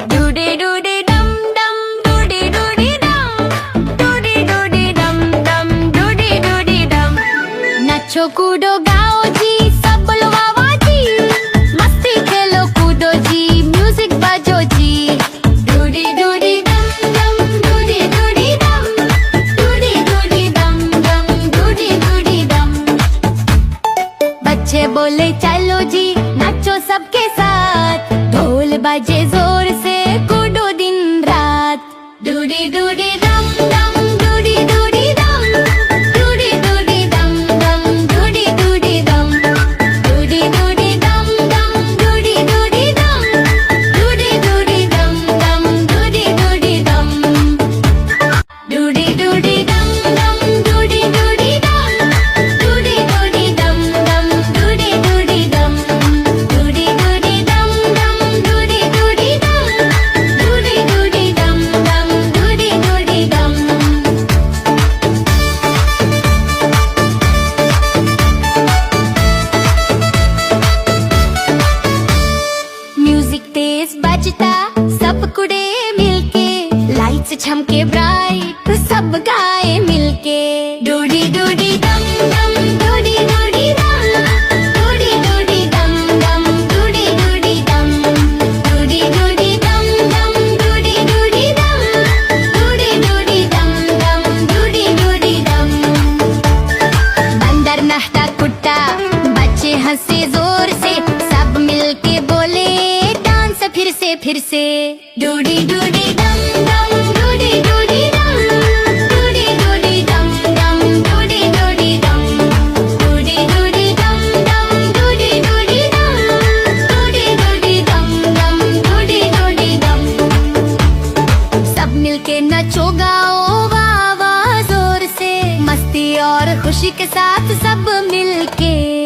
डूडी डूडी डम डम डूडी डूडी डम डूडी डूडी डम डम डूडी डूडी डम। नाचो कूदो गाओ जी सब बोलो वाह वाह जी, मस्ती खेलो कूदो जी म्यूजिक बजो जी। डूडी डूडी डम डम डूडी डूडी डम डूडी डूडी डम डम डूडी डूडी डम। बच्चे बोले चलो जी नाचो सबके साथ, ढोल बजे जोर से कूदो दिन रात। डूडी डूडी डम डम डूडी डूडी डम डूडी डूडी डम डम डूडी डूडी डम डूडी डूडी डम डम डूडी डूडी डम डूडी डूडी डम डम डूडी डूडी डम डूडी डूडी डम डम डूडी डूडी डम डूडी डूडी डम डम डूडी डूडी डम डूडी डूडी डम डम डूडी डूडी डम डूडी डूडी डम डम डूडी डूडी डम। म्यूजिक तेज बजता सब कुड़े मिलके, लाइट्स छमके ब्राइट सब गाए मिलके। डूडी डूडी डम डम डूडी डूडी डम डूडी डूडी डम डम डूडी डूडी डम डूडी डूडी डम डम डूडी डूडी डम डूडी डूडी डम डम डूडी डूडी डम। बंदर नहता कुत्ता बच्चे हंसे जोर से, सब मिलके बोले डांस फिर से। डूडी डूडी डम डम डूडी डूडी डम डूडी डूडी डम डम डूडी डूडी डम डूडी डूडी डम डम डूडी डूडी डम डूडी डूडी डम डम डूडी डूडी डम। सब मिलके नचो गाओ वाह वाह जोर से, मस्ती और खुशी के साथ सब मिलके।